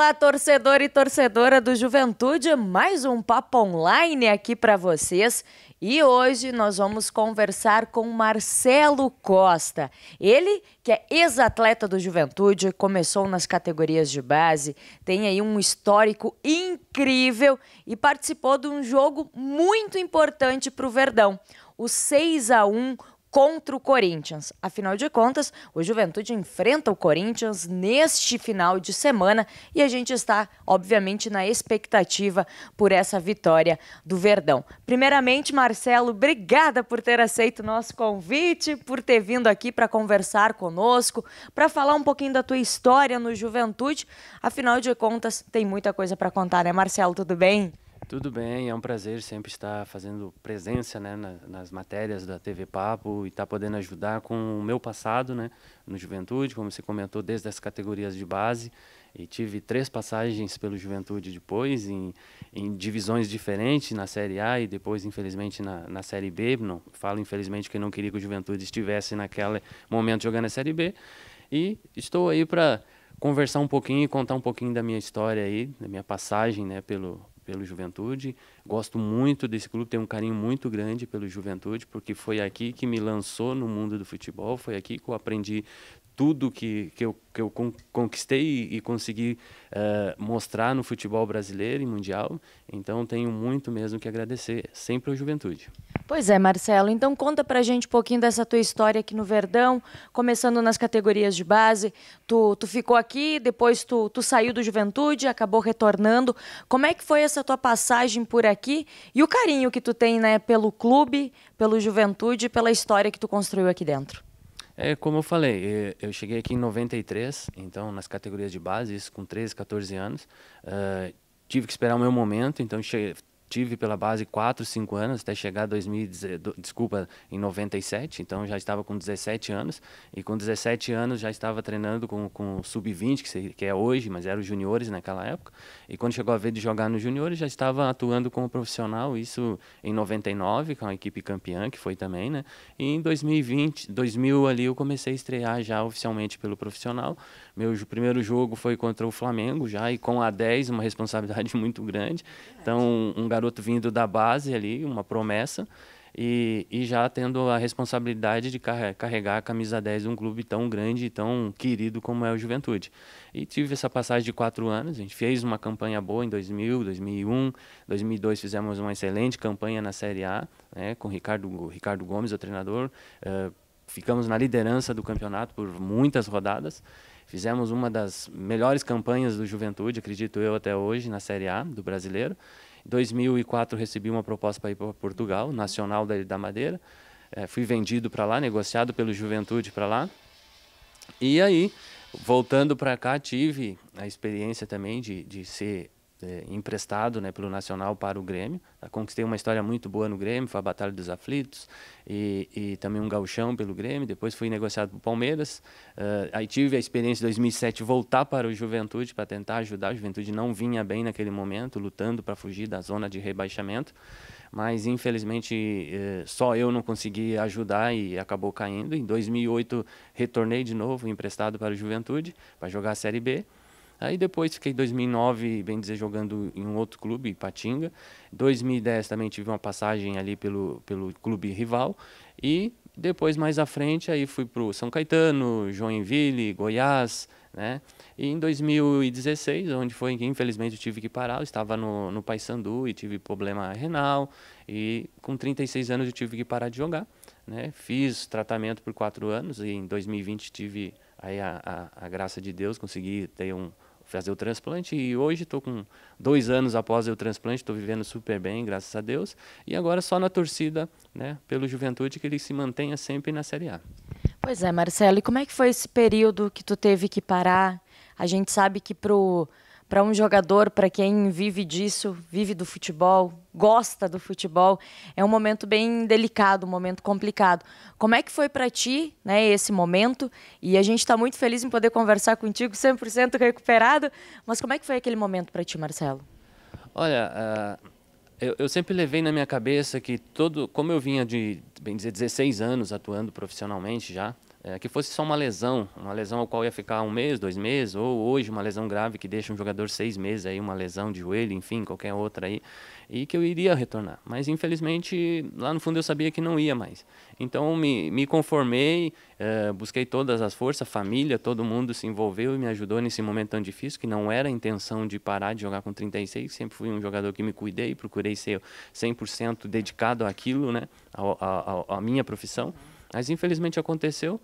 Olá, torcedor e torcedora do Juventude, mais um papo online aqui para vocês. E hoje nós vamos conversar com Marcelo Costa. Ele, que é ex-atleta do Juventude, começou nas categorias de base, tem aí um histórico incrível e participou de um jogo muito importante para o Verdão, o 6-1 contra o Corinthians. Afinal de contas, o Juventude enfrenta o Corinthians neste final de semana e a gente está, obviamente, na expectativa por essa vitória do Verdão. Primeiramente, Marcelo, obrigada por ter aceito o nosso convite, por ter vindo aqui para conversar conosco, para falar um pouquinho da tua história no Juventude. Afinal de contas, tem muita coisa para contar, né, Marcelo? Tudo bem? Tudo bem, é um prazer sempre estar fazendo presença, né, nas matérias da TV Papo e estar podendo ajudar com o meu passado, né, no Juventude, como você comentou, desde as categorias de base, e tive 3 passagens pelo Juventude depois, em divisões diferentes, na Série A e depois, infelizmente, na Série B. Não, falo infelizmente porque não queria que o Juventude estivesse naquele momento jogando a Série B, e estou aí para conversar um pouquinho e contar um pouquinho da minha história aí, da minha passagem, né, pelo Juventude. Gosto muito desse clube, tenho um carinho muito grande pelo Juventude, porque foi aqui que me lançou no mundo do futebol, foi aqui que eu aprendi tudo que eu conquistei e consegui mostrar no futebol brasileiro e mundial. Então tenho muito mesmo que agradecer sempre ao Juventude. Pois é, Marcelo, então conta pra gente um pouquinho dessa tua história aqui no Verdão, começando nas categorias de base. Tu ficou aqui, depois tu saiu do Juventude, acabou retornando. Como é que foi essa tua passagem por aqui e o carinho que tu tem, né, pelo clube, pelo Juventude, pela história que tu construiu aqui dentro? Como eu falei, eu cheguei aqui em 93, então nas categorias de base, isso com 13, 14 anos. Tive que esperar o meu momento, então tive pela base 4, 5 anos, até chegar em 97, então já estava com 17 anos, e com 17 anos já estava treinando com o Sub-20, que é hoje, mas era os juniores naquela época, e quando chegou a vez de jogar nos juniores, já estava atuando como profissional, isso em 99, com a equipe campeã, que foi também, né, e em 2000 ali eu comecei a estrear já oficialmente pelo profissional. Meu primeiro jogo foi contra o Flamengo já, e com a 10, uma responsabilidade muito grande, então um garoto vindo da base ali, uma promessa, e já tendo a responsabilidade de carregar a camisa 10 de um clube tão grande e tão querido como é o Juventude. E tive essa passagem de 4 anos, a gente fez uma campanha boa em 2000, 2001, 2002 fizemos uma excelente campanha na Série A, né, com o Ricardo Gomes, o treinador, ficamos na liderança do campeonato por muitas rodadas. Fizemos uma das melhores campanhas do Juventude, acredito eu, até hoje, na Série A do Brasileiro. Em 2004 recebi uma proposta para ir para Portugal, Nacional da Madeira. Fui vendido para lá, negociado pelo Juventude para lá. E aí, voltando para cá, tive a experiência também de ser emprestado, né, pelo Nacional para o Grêmio. Conquistei uma história muito boa no Grêmio, foi a Batalha dos Aflitos e também um gauchão pelo Grêmio. Depois fui negociado para o Palmeiras. Aí tive a experiência em 2007 voltar para o Juventude para tentar ajudar. O Juventude não vinha bem naquele momento, lutando para fugir da zona de rebaixamento. Mas infelizmente só eu não consegui ajudar e acabou caindo. Em 2008 retornei de novo, emprestado para o Juventude, para jogar a Série B. Aí depois fiquei em 2009, bem dizer, jogando em um outro clube, Ipatinga. Em 2010 também tive uma passagem ali pelo clube rival. E depois, mais à frente, aí fui para o São Caetano, Joinville, Goiás, né? E em 2016, onde foi que infelizmente eu tive que parar, eu estava no Paysandu e tive problema renal. E com 36 anos eu tive que parar de jogar, né? Fiz tratamento por 4 anos e em 2020 tive aí a graça de Deus, consegui fazer o transplante e hoje estou com 2 anos após o transplante, estou vivendo super bem, graças a Deus, e agora só na torcida, né, pelo Juventude, que ele se mantenha sempre na Série A. Pois é, Marcelo, e como é que foi esse período que tu teve que parar? A gente sabe que para um jogador, para quem vive disso, vive do futebol, gosta do futebol, é um momento bem delicado, um momento complicado. Como é que foi para ti, né, esse momento? E a gente está muito feliz em poder conversar contigo, 100% recuperado, mas como é que foi aquele momento para ti, Marcelo? Olha, eu sempre levei na minha cabeça que como eu vinha de, bem dizer, 16 anos atuando profissionalmente já, que fosse só uma lesão ao qual ia ficar 1 mês, 2 meses, ou hoje uma lesão grave que deixa um jogador 6 meses, aí, uma lesão de joelho, enfim, qualquer outra aí, e que eu iria retornar. Mas, infelizmente, lá no fundo eu sabia que não ia mais. Então, me conformei, busquei todas as forças, a família, todo mundo se envolveu e me ajudou nesse momento tão difícil, que não era a intenção de parar de jogar com 36, sempre fui um jogador que me cuidei, procurei ser 100% dedicado àquilo, né, à minha profissão. Mas infelizmente aconteceu,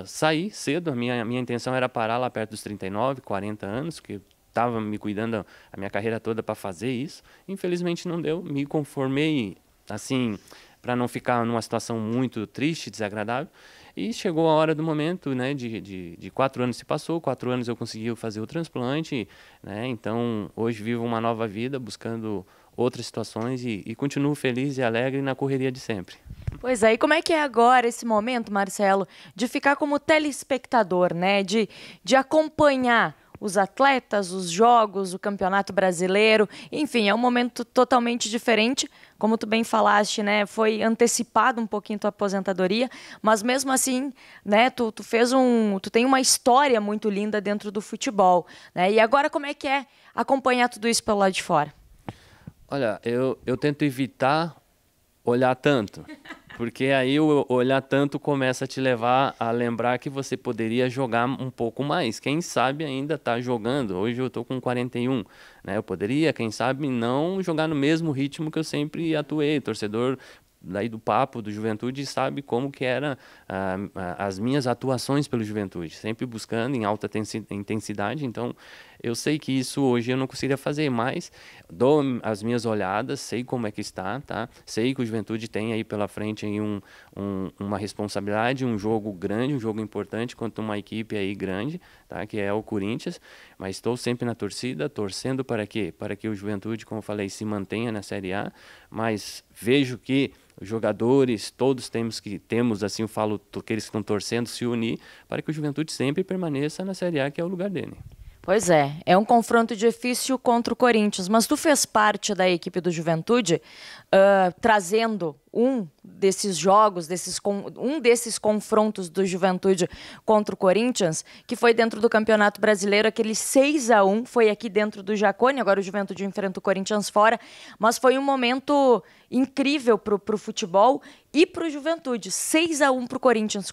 saí cedo, a minha intenção era parar lá perto dos 39, 40 anos, que estava me cuidando a minha carreira toda para fazer isso. Infelizmente não deu, me conformei assim, para não ficar numa situação muito triste, desagradável. E chegou a hora do momento, né, de 4 anos se passou, 4 anos eu consegui fazer o transplante, né, então hoje vivo uma nova vida, buscando outras situações e continuo feliz e alegre na correria de sempre. Pois é, e como é que é agora esse momento, Marcelo, de ficar como telespectador, né? De acompanhar os atletas, os jogos, o Campeonato Brasileiro, enfim, é um momento totalmente diferente, como tu bem falaste, né? Foi antecipado um pouquinho tua aposentadoria, mas mesmo assim, né? Tu tem uma história muito linda dentro do futebol, né? E agora como é que é acompanhar tudo isso pelo lado de fora? Olha, eu tento evitar olhar tanto, porque aí o olhar tanto começa a te levar a lembrar que você poderia jogar um pouco mais. Quem sabe ainda está jogando. Hoje eu estou com 41, né? Eu poderia, quem sabe, não jogar no mesmo ritmo que eu sempre atuei. Torcedor daí do Papo, do Juventude, sabe como que era as minhas atuações pelo Juventude, sempre buscando em alta intensidade. Então eu sei que isso hoje eu não conseguiria fazer, mas dou as minhas olhadas, sei como é que está, tá? Sei que o Juventude tem aí pela frente aí uma responsabilidade, um jogo grande, um jogo importante contra uma equipe aí grande, tá? Que é o Corinthians, mas estou sempre na torcida, torcendo para quê? Para que o Juventude, como eu falei, se mantenha na Série A, mas vejo que os jogadores, todos temos assim, eu falo, aqueles que estão torcendo, se unir para que o Juventude sempre permaneça na Série A, que é o lugar dele. Pois é um confronto difícil contra o Corinthians, mas tu fez parte da equipe do Juventude, trazendo um desses jogos, um desses confrontos do Juventude contra o Corinthians, que foi dentro do Campeonato Brasileiro, aquele 6-1, foi aqui dentro do Jacone, agora o Juventude enfrenta o Corinthians fora, mas foi um momento incrível pro futebol e pro Juventude, 6-1 pro Corinthians,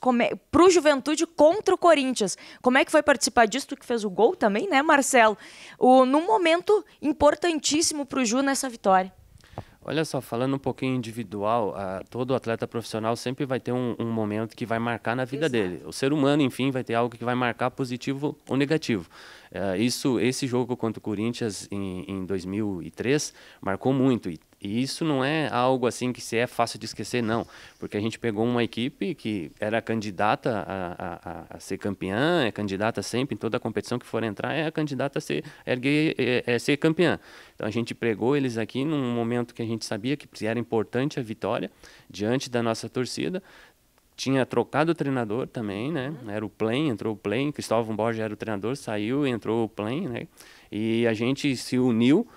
pro Juventude contra o Corinthians. Como é que foi participar disso? Tu que fez o gol também, né, Marcelo? Num momento importantíssimo pro Ju nessa vitória. Olha só, falando um pouquinho individual, todo atleta profissional sempre vai ter um momento que vai marcar na vida dele. O ser humano, enfim, vai ter algo que vai marcar positivo ou negativo. Esse jogo contra o Corinthians em 2003 marcou muito. E isso não é algo assim que é fácil de esquecer, não. Porque a gente pegou uma equipe que era candidata a ser campeã, é candidata sempre, em toda a competição que for entrar, é a candidata a ser campeã. Então a gente pregou eles aqui num momento que a gente sabia que era importante a vitória, diante da nossa torcida. Tinha trocado o treinador também, né? Era o Plain, entrou o Plain, Cristóvão Borges era o treinador, saiu, entrou o Plain, né? E a gente se uniu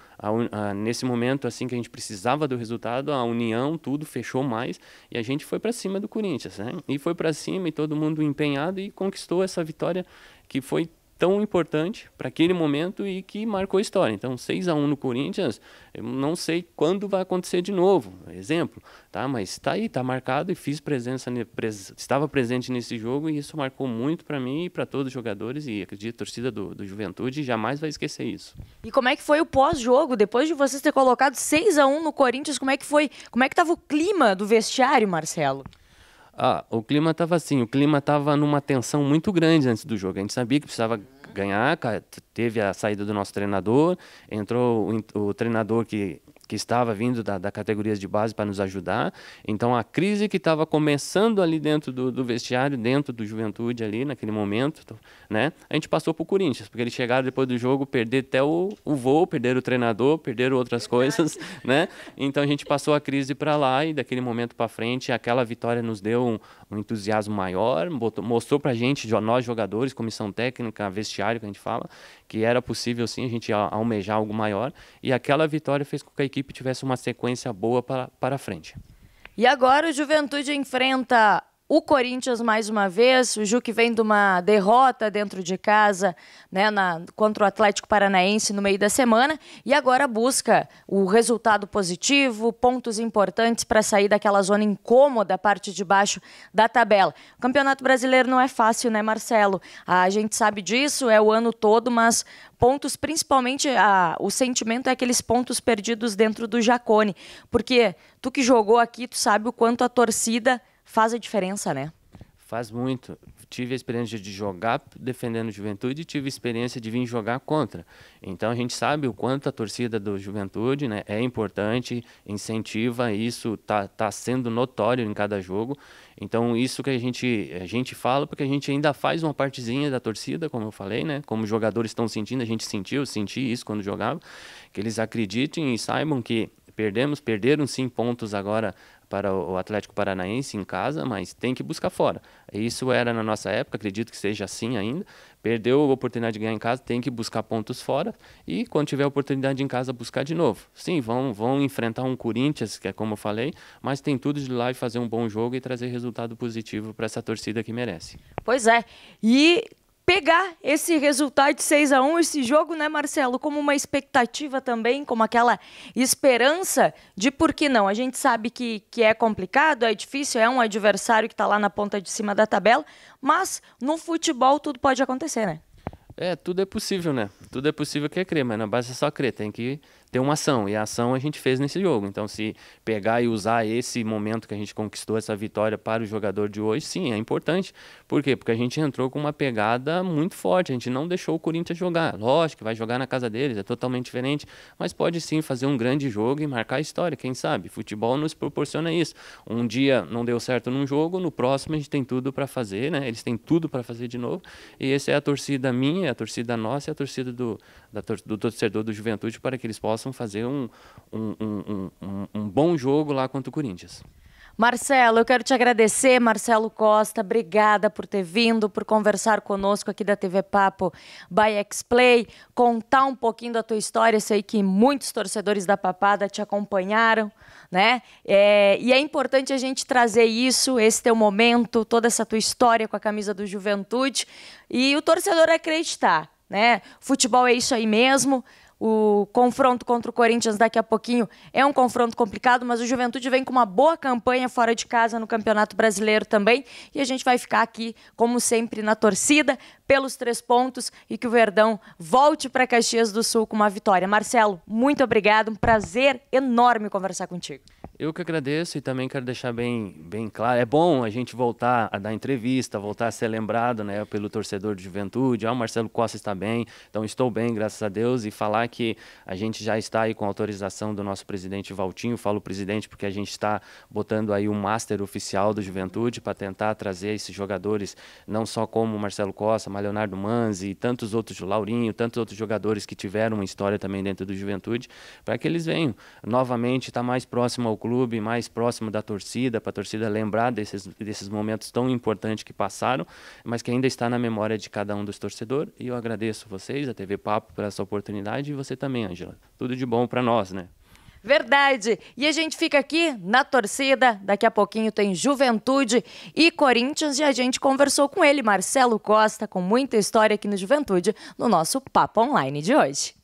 nesse momento assim que a gente precisava do resultado, a união, tudo fechou mais e a gente foi para cima do Corinthians, né? E foi para cima e todo mundo empenhado e conquistou essa vitória que foi tão importante para aquele momento e que marcou a história. Então, 6-1 no Corinthians, eu não sei quando vai acontecer de novo, exemplo, tá? Mas está aí, está marcado e estava presente nesse jogo e isso marcou muito para mim e para todos os jogadores e acredito a torcida do Juventude jamais vai esquecer isso. E como é que foi o pós-jogo, depois de vocês ter colocado 6-1 no Corinthians, como é que foi? Como é que estava o clima do vestiário, Marcelo? O clima estava assim, numa tensão muito grande antes do jogo. A gente sabia que precisava ganhar, teve a saída do nosso treinador, entrou o treinador que estava vindo da categorias de base para nos ajudar. Então a crise que estava começando ali dentro do vestiário, dentro do Juventude ali naquele momento, né? A gente passou para o Corinthians, porque eles chegaram depois do jogo, perder até o voo, perderam o treinador, perderam outras coisas, né? Então a gente passou a crise para lá e daquele momento para frente, aquela vitória nos deu um entusiasmo maior, mostrou para a gente, nós jogadores, comissão técnica, vestiário que a gente fala, que era possível sim a gente almejar algo maior e aquela vitória fez com que a equipe tivesse uma sequência boa para frente. E agora o Juventude enfrenta o Corinthians mais uma vez, o Ju que vem de uma derrota dentro de casa, né, contra o Atlético Paranaense no meio da semana, e agora busca o resultado positivo, pontos importantes para sair daquela zona incômoda, parte de baixo da tabela. O Campeonato Brasileiro não é fácil, né, Marcelo? A gente sabe disso, é o ano todo, mas pontos, principalmente, o sentimento é aqueles pontos perdidos dentro do Jacone, porque tu que jogou aqui, tu sabe o quanto a torcida faz a diferença, né? Faz muito. Tive a experiência de jogar defendendo o Juventude e tive a experiência de vir jogar contra. Então a gente sabe o quanto a torcida do Juventude, né, é importante, incentiva, isso tá sendo notório em cada jogo. Então isso que a gente fala, porque a gente ainda faz uma partezinha da torcida, como eu falei, né? Como os jogadores estão sentindo, a gente senti isso quando jogava, que eles acreditem e saibam que perderam sim pontos agora para o Atlético Paranaense em casa, mas tem que buscar fora. Isso era na nossa época, acredito que seja assim ainda. Perdeu a oportunidade de ganhar em casa, tem que buscar pontos fora e quando tiver a oportunidade em casa, buscar de novo. Sim, vão enfrentar um Corinthians, que é como eu falei, mas tem tudo de lá e fazer um bom jogo e trazer resultado positivo para essa torcida que merece. Pois é, e pegar esse resultado de 6-1, esse jogo, né, Marcelo, como uma expectativa também, como aquela esperança de por que não. A gente sabe que é complicado, é difícil, é um adversário que está lá na ponta de cima da tabela, mas no futebol tudo pode acontecer, né? Tudo é possível, né? Tudo é possível que é crer, mas na base é só crer, tem que ter uma ação, e a ação a gente fez nesse jogo. Então, se pegar e usar esse momento que a gente conquistou, essa vitória para o jogador de hoje, sim, é importante. Por quê? Porque a gente entrou com uma pegada muito forte, a gente não deixou o Corinthians jogar. Lógico que vai jogar na casa deles, é totalmente diferente, mas pode sim fazer um grande jogo e marcar a história, quem sabe? Futebol nos proporciona isso. Um dia não deu certo num jogo, no próximo a gente tem tudo para fazer, né? Eles têm tudo para fazer de novo, e essa é a torcida minha, é a torcida nossa, é a torcida do torcedor do Juventude, para que eles possam fazer um bom jogo lá contra o Corinthians. Marcelo, eu quero te agradecer, Marcelo Costa, obrigada por ter vindo, por conversar conosco aqui da TV Papo by X-Play, contar um pouquinho da tua história. Sei que muitos torcedores da Papada te acompanharam, né? E é importante a gente trazer isso, esse teu momento, toda essa tua história com a camisa do Juventude, e o torcedor acreditar, né? Futebol é isso aí mesmo. O confronto contra o Corinthians daqui a pouquinho é um confronto complicado, mas o Juventude vem com uma boa campanha fora de casa no Campeonato Brasileiro também, e a gente vai ficar aqui, como sempre, na torcida, pelos 3 pontos, e que o Verdão volte para Caxias do Sul com uma vitória. Marcelo, muito obrigado, um prazer enorme conversar contigo. Eu que agradeço e também quero deixar bem claro, é bom a gente voltar a dar entrevista, voltar a ser lembrado, né, pelo torcedor de Juventude. O Marcelo Costa está bem, então estou bem, graças a Deus, e falar que a gente já está aí com a autorização do nosso presidente Valtinho. Falo presidente porque a gente está botando aí um master oficial do Juventude para tentar trazer esses jogadores, não só como o Marcelo Costa, mas Leonardo Manzi e tantos outros, Laurinho, tantos outros jogadores que tiveram uma história também dentro do Juventude, para que eles venham novamente estar mais próximo ao clube, mais próximo da torcida, para a torcida lembrar desses momentos tão importantes que passaram, mas que ainda está na memória de cada um dos torcedores. E eu agradeço vocês, a TV Papo, por essa oportunidade, e você também, Ângela. Tudo de bom para nós, né? Verdade. E a gente fica aqui na torcida. Daqui a pouquinho tem Juventude e Corinthians, e a gente conversou com ele, Marcelo Costa, com muita história aqui no Juventude, no nosso Papo Online de hoje.